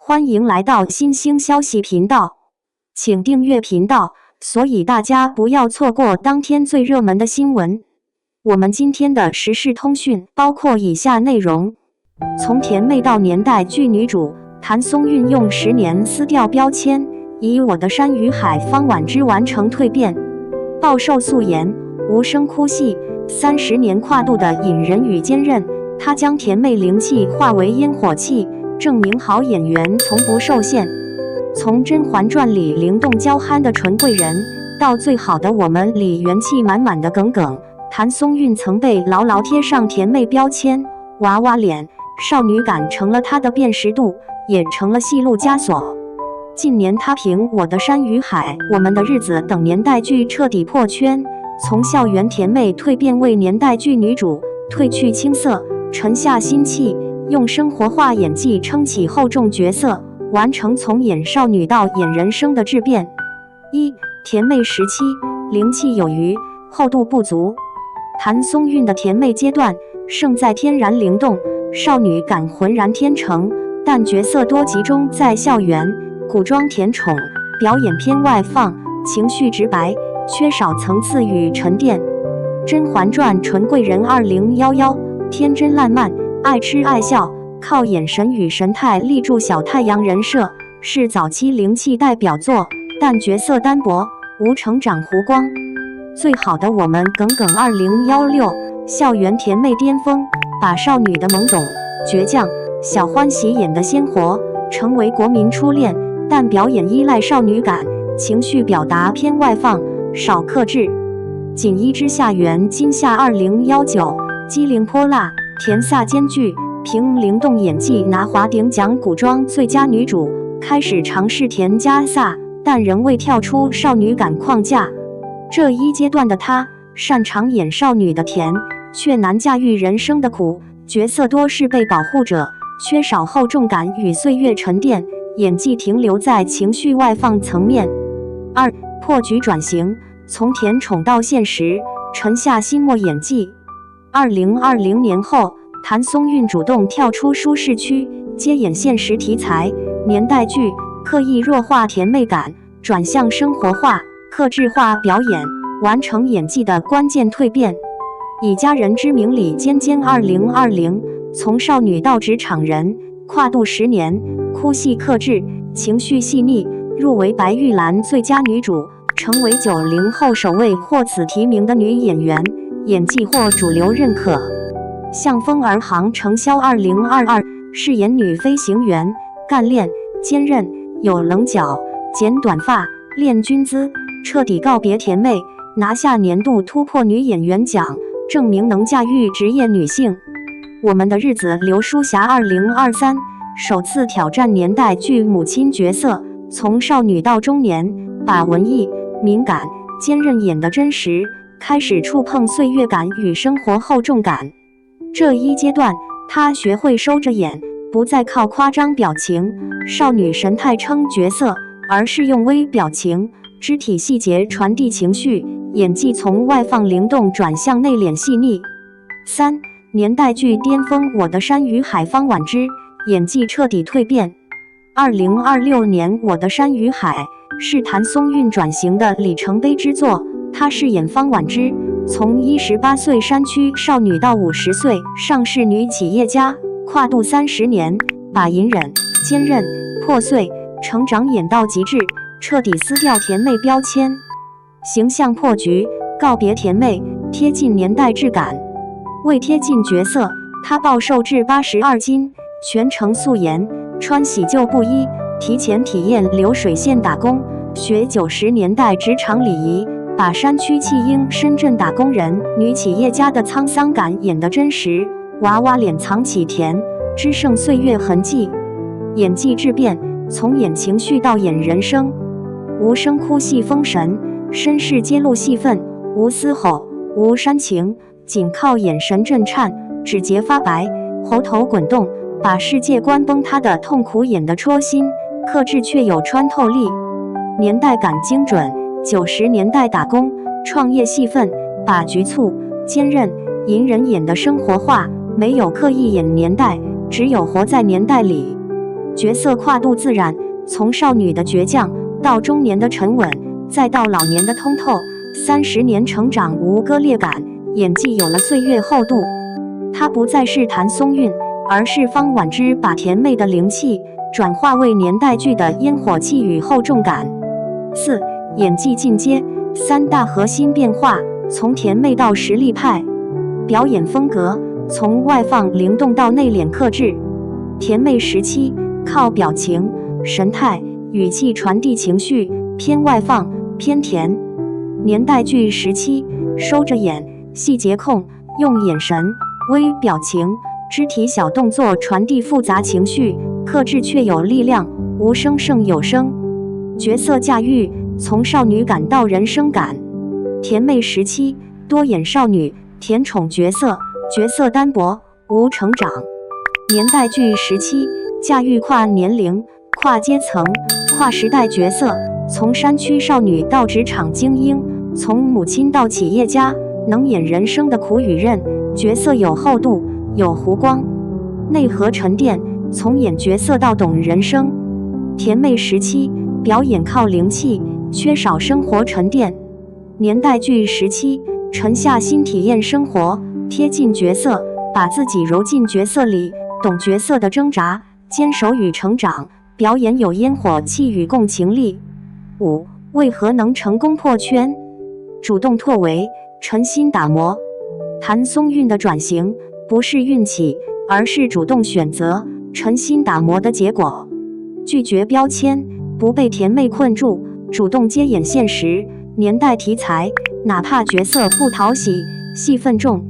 欢迎来到新兴消息频道，请订阅频道，所以大家不要错过当天最热门的新闻。我们今天的时事通讯包括以下内容：从甜妹到年代剧女主，谭松韵用10年撕掉标签，以我的山与海方婉之完成蜕变。暴瘦素颜，无声哭戏，30年跨度的隐忍与坚韧，她将甜妹灵气化为烟火气，证明好演员从不受限。从《甄嬛传》里灵动娇憨的纯贵人，到《最好的我们》里元气满满的耿耿，谭松韵曾被牢牢贴上甜妹标签，娃娃脸、少女感成了她的辨识度，也成了戏路枷锁。近年她凭《我的山与海》《我们的日子》等年代剧彻底破圈，从校园甜妹蜕变为年代剧女主，褪去青涩，沉下心气，用生活化演技撑起厚重角色，完成从演少女到演人生的质变。甜妹时期，灵气有余，厚度不足。谭松韵的甜妹阶段，胜在天然灵动，少女感浑然天成，但角色多集中在校园，古装甜宠，表演偏外放，情绪直白，缺少层次与沉淀。《甄嬛传》纯贵人2011，天真烂漫，爱吃爱笑，靠眼神与神态立住小太阳人设，是早期灵气代表作，但角色单薄，无成长弧光。最好的我们耿耿2016，校园甜妹巅峰，把少女的懵懂、倔强、小欢喜演得鲜活，成为国民初恋，但表演依赖少女感，情绪表达偏外放，少克制。锦衣之下缘今夏2019，机灵泼辣，甜飒兼具，凭灵动演技拿华鼎奖古装最佳女主，开始尝试甜加飒，但仍未跳出少女感框架。这一阶段的她，擅长演少女的甜，却难驾驭人生的苦，角色多是被保护者，缺少厚重感与岁月沉淀，演技停留在情绪外放层面。破局转型，从甜宠到现实，沉下心默演技。2020年后，谭松韵主动跳出舒适区，接演现实题材年代剧，刻意弱化甜妹感，转向生活化、客制化表演，完成演技的关键蜕变。以家人之名里尖尖2020，从少女到职场人，跨度10年，哭戏克制，情绪细腻，入围白玉兰最佳女主，成为90后首位获此提名的女演员，演技获主流认可。向风而航承销2022，饰演女飞行员，干练、坚韧，有棱角，剪短发，练军姿，彻底告别甜妹，拿下年度突破女演员奖，证明能驾驭职业女性。我们的日子刘书霞2023，首次挑战年代剧母亲角色，从少女到中年，把文艺、敏感、坚韧演得真实，开始触碰岁月感与生活厚重感。这一阶段，她学会收着眼，不再靠夸张表情、少女神态撑角色，而是用微表情、肢体细节传递情绪，演技从外放灵动转向内敛细腻。年代剧巅峰《我的山与海》方婉之，演技彻底蜕变。2026年《我的山与海》是谭松韵转型的里程碑之作，她饰演方婉之，从18岁山区少女到50岁上市女企业家，跨度30年，把隐忍、坚韧、破碎、成长演到极致，彻底撕掉甜妹标签，形象破局，告别甜妹，贴近年代质感。为贴近角色，她暴瘦至82斤，全程素颜，穿洗旧布衣，提前体验流水线打工，学90年代职场礼仪，把山区弃婴深圳打工人女企业家的沧桑感演得真实，娃娃脸藏起甜，只剩岁月痕迹。演技质变，从演情绪到演人生，无声哭戏封神，身世揭露戏份，无嘶吼，无煽情，仅靠眼神震颤，指节发白，喉头滚动，把世界观崩塌的痛苦演得戳心，克制却有穿透力。年代感精准，90年代打工、创业戏份，把局促、坚韧、隐忍演得生活化，没有刻意演年代，只有活在年代里。角色跨度自然，从少女的倔强到中年的沉稳，再到老年的通透，30年成长无割裂感，演技有了岁月厚度。她不再是谭松韵，而是方婉之把甜美的灵气转化为年代剧的烟火气与厚重感。4. 演技进阶，3大核心变化，从甜美到实力派。表演风格，从外放灵动到内敛克制。甜美时期靠表情、神态、语气传递情绪，偏外放，偏甜。年代剧时期收着眼，细节控，用眼神、微表情、肢体小动作传递复杂情绪，克制却有力量，无声胜有声。角色驾驭，从少女感到人生感。甜美时期多演少女甜宠角色，角色单薄，无成长。年代剧时期驾驭跨年龄、跨阶层、跨时代角色，从山区少女到职场精英，从母亲到企业家，能演人生的苦与韧，角色有厚度，有弧光。内核沉淀，从演角色到懂人生。甜美时期表演靠灵气，缺少生活沉淀。年代剧时期沉下心体验生活，贴近角色，把自己揉进角色里，懂角色的挣扎、坚守与成长，表演有烟火气与共情力。5. 为何能成功破圈？主动突围，诚心打磨。谭松韵的转型不是运气，而是主动选择、诚心打磨的结果。拒绝标签，不被甜妹困住，主动接演现实、年代题材，哪怕角色不讨喜，戏份重，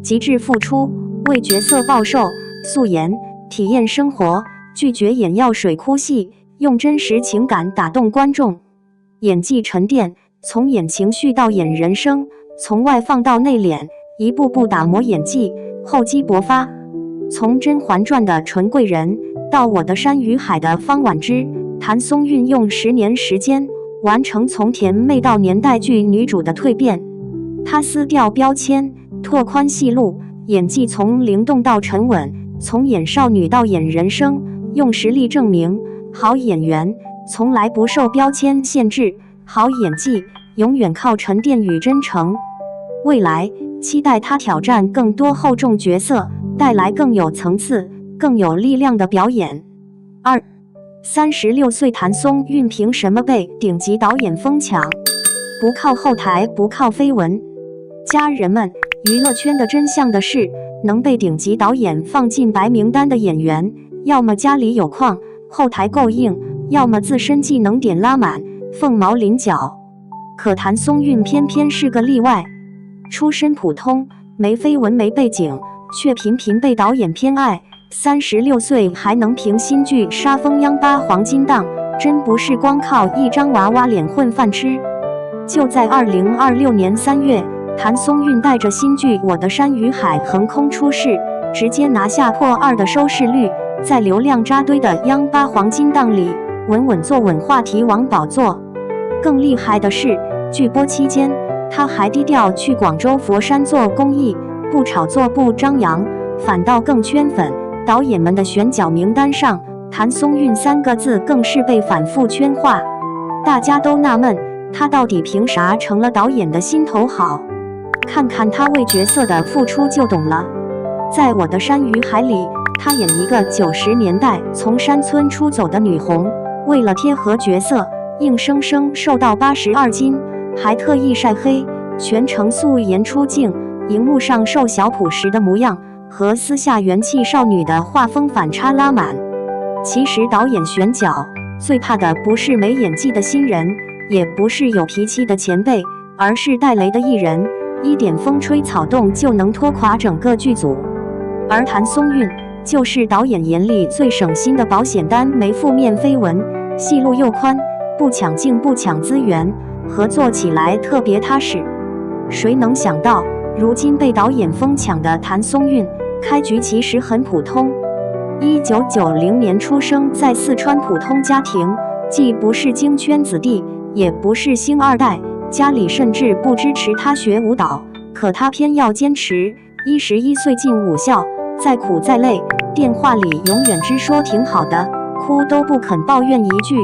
极致付出，为角色报寿，素颜体验生活，拒绝演药水哭戏，用真实情感打动观众。演技沉淀，从演情绪到演人生，从外放到内敛，一步步打磨演技，厚积薄发。从《甄嬛传》的纯贵人到《我的山与海》的方婉之，谭松韵用10年时间完成从甜妹到年代剧女主的蜕变。她撕掉标签，拓宽戏路，演技从灵动到沉稳，从演少女到演人生，用实力证明好演员从来不受标签限制，好演技永远靠沉淀与真诚。未来期待她挑战更多厚重角色，带来更有层次、更有力量的表演。2. 36岁谭松韵凭什么被顶级导演疯抢？不靠后台，不靠绯闻。家人们，娱乐圈的真相的是，能被顶级导演放进白名单的演员，要么家里有矿，后台够硬，要么自身技能点拉满，凤毛麟角。可谭松韵偏偏是个例外，出身普通，没绯闻没背景，却频频被导演偏爱。36岁还能凭新剧杀疯央八黄金档，真不是光靠一张娃娃脸混饭吃。就在2026年3月，谭松韵带着新剧《我的山与海》横空出世，直接拿下破2的收视率，在流量扎堆的央八黄金档里稳稳坐稳话题王宝座。更厉害的是，剧播期间他还低调去广州佛山做公益，不炒作不张扬，反倒更圈粉。导演们的选角名单上，谭松韵3个字更是被反复圈化。大家都纳闷，他到底凭啥成了导演的心头好？看看他为角色的付出就懂了。在《我的山与海》里，他演一个90年代从山村出走的女红，为了贴合角色，硬生生瘦到82斤，还特意晒黑，全程素颜出镜，荧幕上瘦小朴实的模样和私下元气少女的画风反差拉满。其实导演选角最怕的不是没演技的新人，也不是有脾气的前辈，而是带雷的艺人，一点风吹草动就能拖垮整个剧组。而谭松韵就是导演眼里最省心的保险单，没负面绯闻，戏路又宽，不抢镜不抢资源，合作起来特别踏实。谁能想到如今被导演疯抢的谭松韵，开局其实很普通。1990年出生在四川普通家庭，既不是京圈子弟，也不是星二代，家里甚至不支持他学舞蹈，可他偏要坚持。11岁进武校，再苦再累，电话里永远只说挺好的，哭都不肯抱怨一句。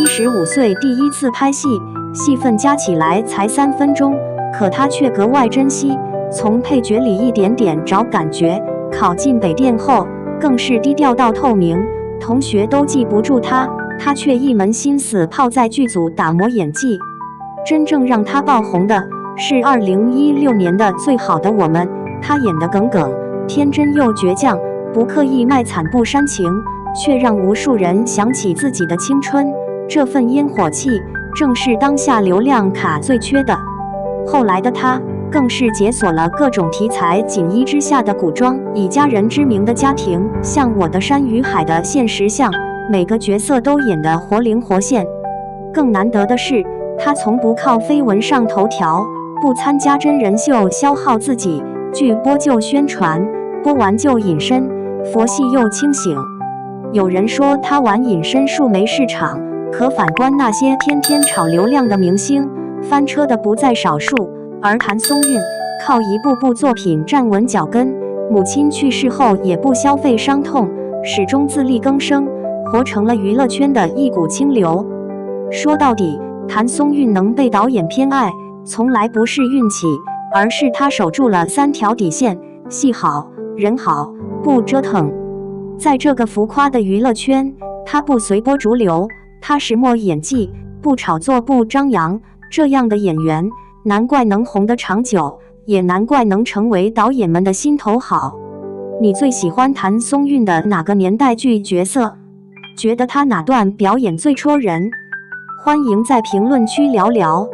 15岁第一次拍戏，戏份加起来才3分钟，可他却格外珍惜，从配角里一点点找感觉。考进北电后，更是低调到透明，同学都记不住他，他却一门心思泡在剧组打磨演技。真正让他爆红的是2016年的《最好的我们》，他演得耿耿天真又倔强，不刻意卖惨不煽情，却让无数人想起自己的青春。这份烟火气，正是当下流量卡最缺的。后来的他，更是解锁了各种题材锦衣之下的古装，以家人之名的家庭，像《我的山与海》的现实像，每个角色都演得活灵活现。更难得的是，他从不靠绯闻上头条，不参加真人秀消耗自己，剧播就宣传，播完就隐身，佛系又清醒。有人说他玩隐身术没市场，可反观那些天天炒流量的明星，翻车的不在少数。而谭松韵靠一部部作品站稳脚跟，母亲去世后也不消费伤痛，始终自力更生，活成了娱乐圈的一股清流。说到底，谭松韵能被导演偏爱，从来不是运气，而是她守住了3条底线：戏好、人好、不折腾。在这个浮夸的娱乐圈，她不随波逐流，她石墨演技，不炒作不张扬。这样的演员，难怪能红得长久，也难怪能成为导演们的心头好。你最喜欢谭松韵的哪个年代剧角色？觉得她哪段表演最戳人？欢迎在评论区聊聊。